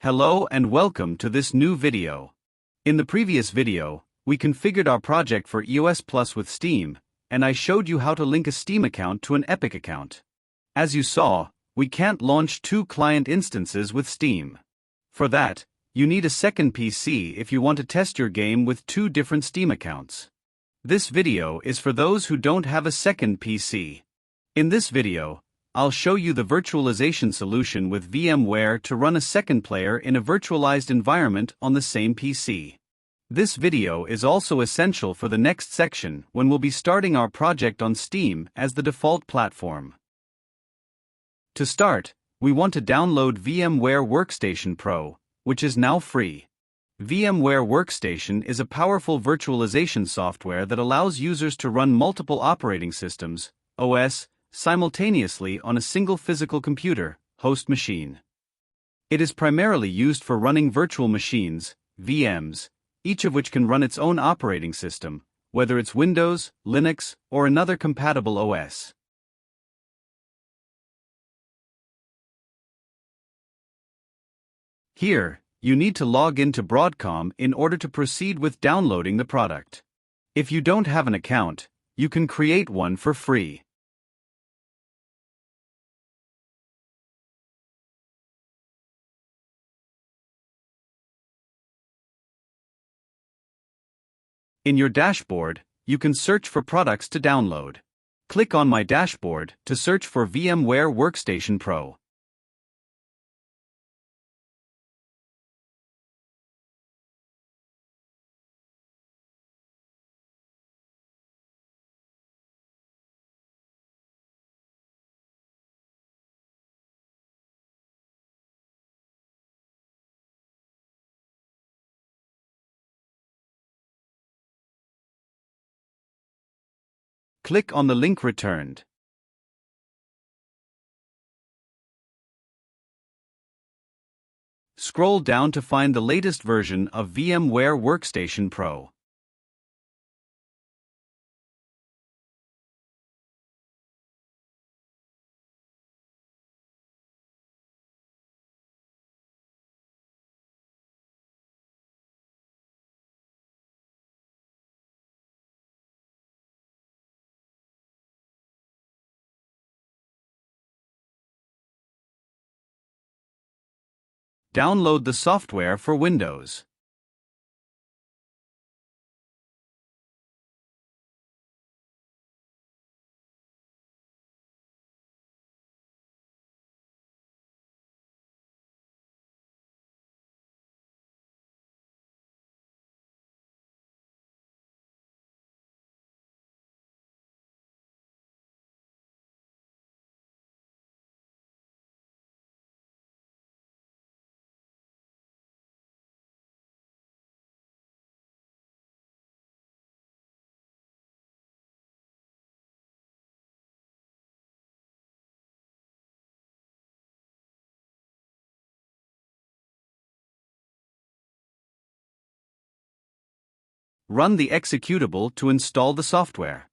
Hello and welcome to this new video. In the previous video, we configured our project for OSS Plus with Steam, and I showed you how to link a Steam account to an Epic account. As you saw, we can't launch two client instances with Steam. For that, you need a second PC if you want to test your game with two different Steam accounts. This video is for those who don't have a second PC. In this video, I'll show you the virtualization solution with VMware to run a second player in a virtualized environment on the same PC. This video is also essential for the next section when we'll be starting our project on Steam as the default platform. To start, we want to download VMware Workstation Pro, which is now free. VMware Workstation is a powerful virtualization software that allows users to run multiple operating systems, OS, simultaneously on a single physical computer, host machine. It is primarily used for running virtual machines, VMs, each of which can run its own operating system, whether it's Windows, Linux, or another compatible OS. Here, you need to log into Broadcom in order to proceed with downloading the product. If you don't have an account, you can create one for free. In your dashboard, you can search for products to download. Click on My Dashboard to search for VMware Workstation Pro. Click on the link returned. Scroll down to find the latest version of VMware Workstation Pro. Download the software for Windows. Run the executable to install the software.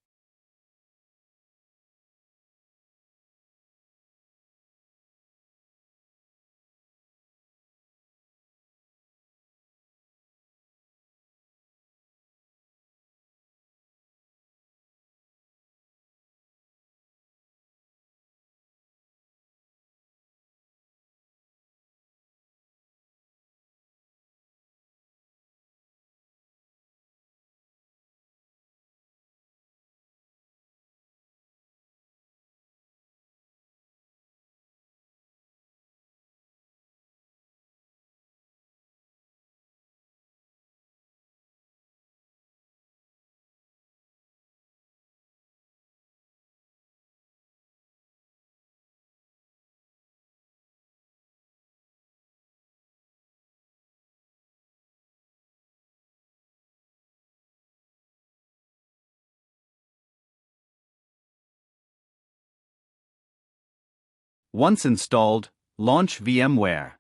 Once installed, launch VMware.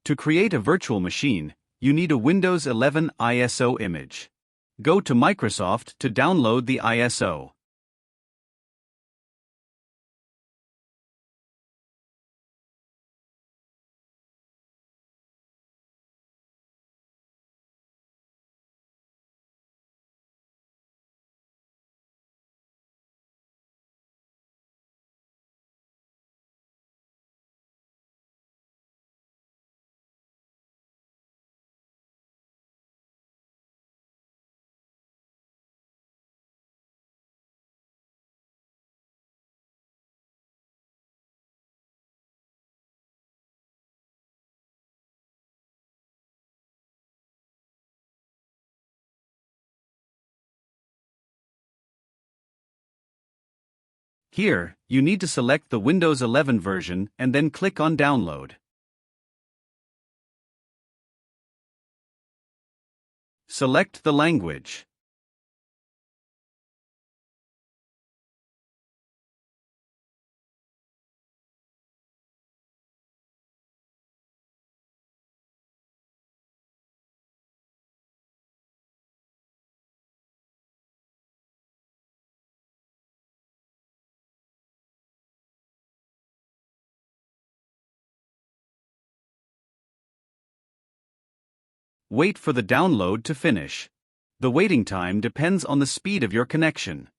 To create a virtual machine, you need a Windows 11 ISO image. Go to Microsoft to download the ISO. Here, you need to select the Windows 11 version and then click on Download. Select the language. Wait for the download to finish. The waiting time depends on the speed of your connection.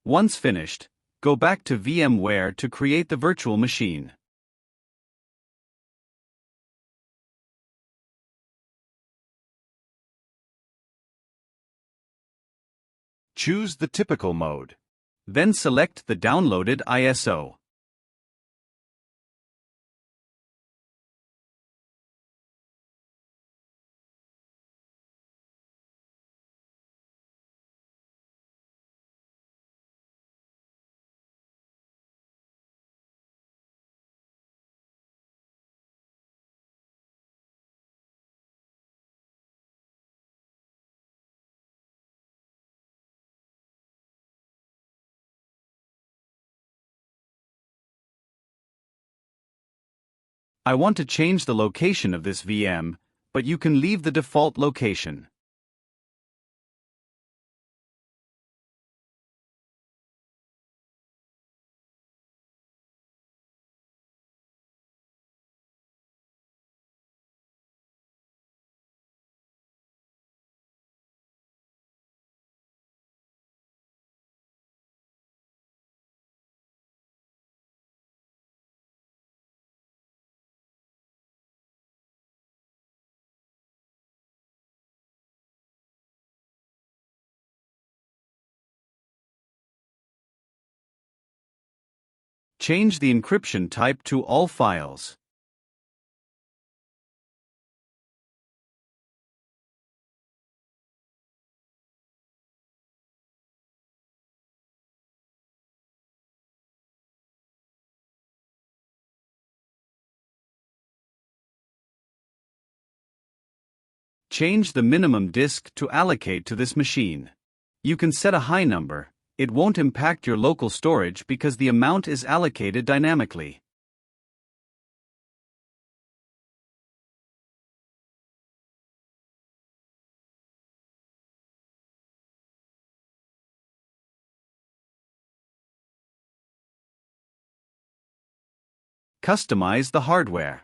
Once finished, go back to VMware to create the virtual machine. Choose the typical mode. Then select the downloaded ISO. I want to change the location of this VM, but you can leave the default location. Change the encryption type to all files. Change the minimum disk to allocate to this machine. You can set a high number. It won't impact your local storage because the amount is allocated dynamically. Customize the hardware.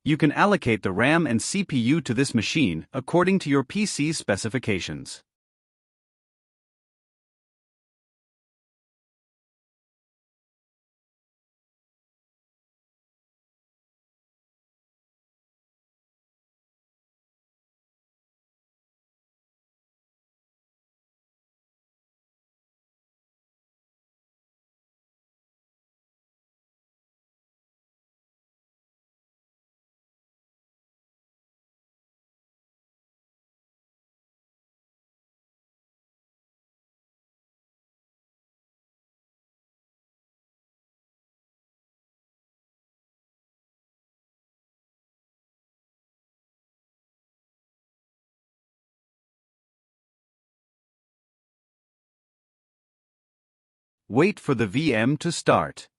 You can allocate the RAM and CPU to this machine according to your PC's specifications. Wait for the VM to start.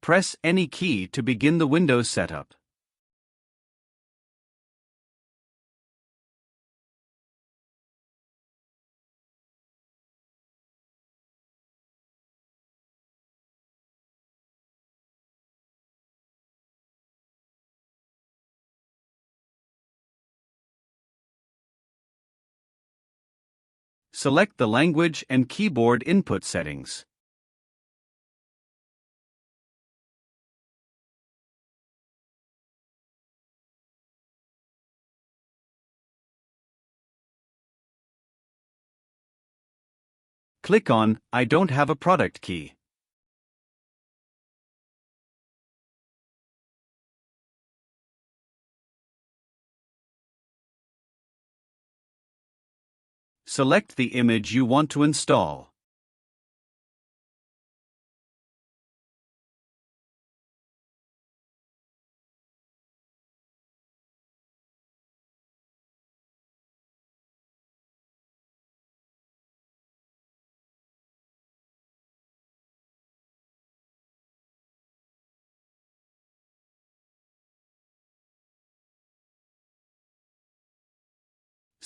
Press any key to begin the Windows setup. Select the language and keyboard input settings. Click on I don't have a product key. Select the image you want to install.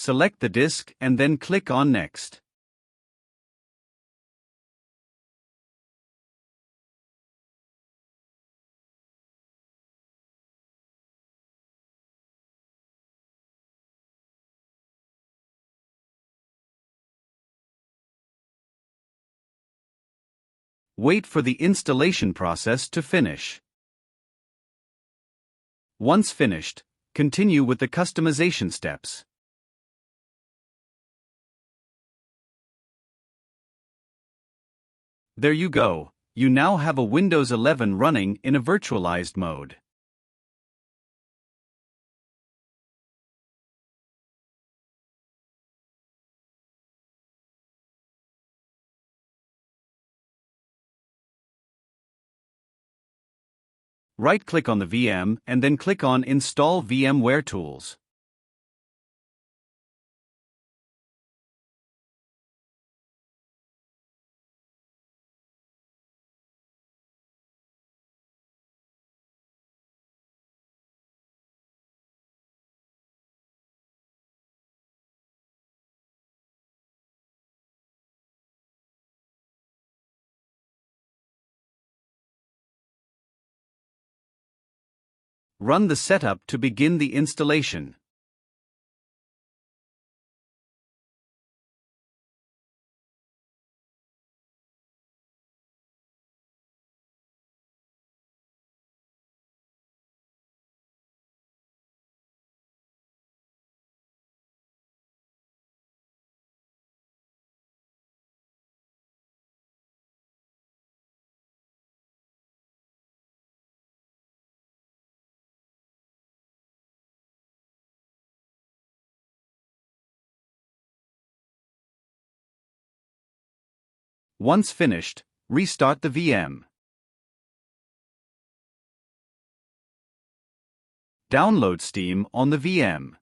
Select the disk and then click on Next. Wait for the installation process to finish. Once finished, continue with the customization steps. There you go. You now have a Windows 11 running in a virtualized mode. Right-click on the VM and then click on Install VMware Tools. Run the setup to begin the installation. Once finished, restart the VM. Download Steam on the VM.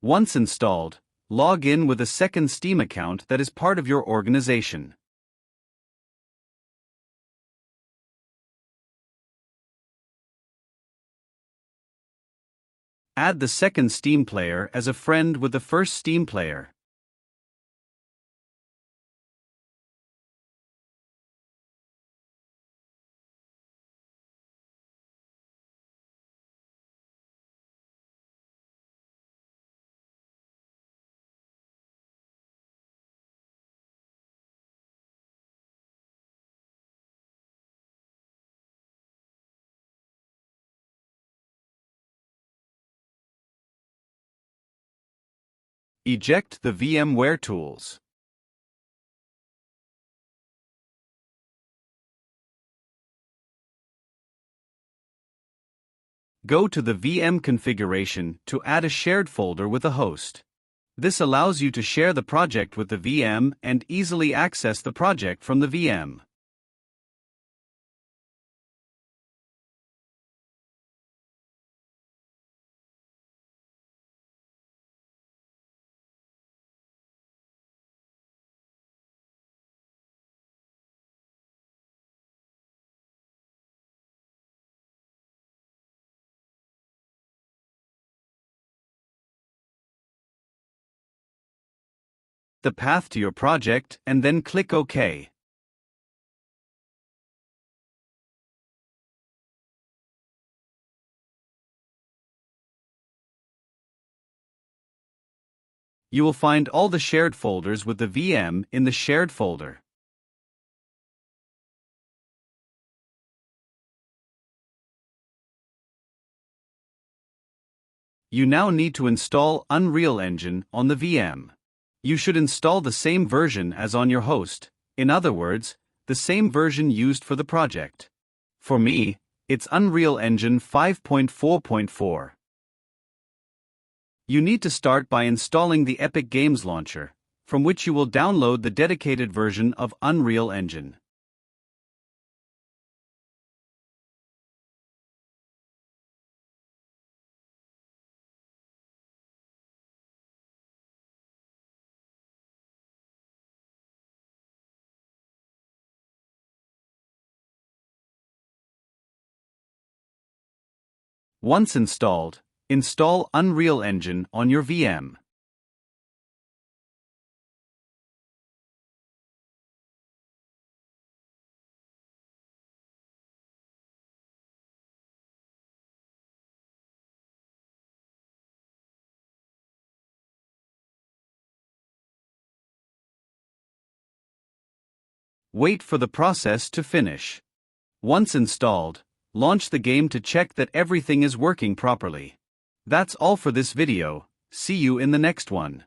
Once installed, log in with a second Steam account that is part of your organization. Add the second Steam player as a friend with the first Steam player. Eject the VMware tools. Go to the VM configuration to add a shared folder with a host. This allows you to share the project with the VM and easily access the project from the VM. The path to your project and then click OK. You will find all the shared folders with the VM in the shared folder. You now need to install Unreal Engine on the VM. You should install the same version as on your host, in other words, the same version used for the project. For me, it's Unreal Engine 5.4.4. You need to start by installing the Epic Games Launcher, from which you will download the dedicated version of Unreal Engine. Once installed, install Unreal Engine on your VM. Wait for the process to finish. Once installed, launch the game to check that everything is working properly. That's all for this video. See you in the next one.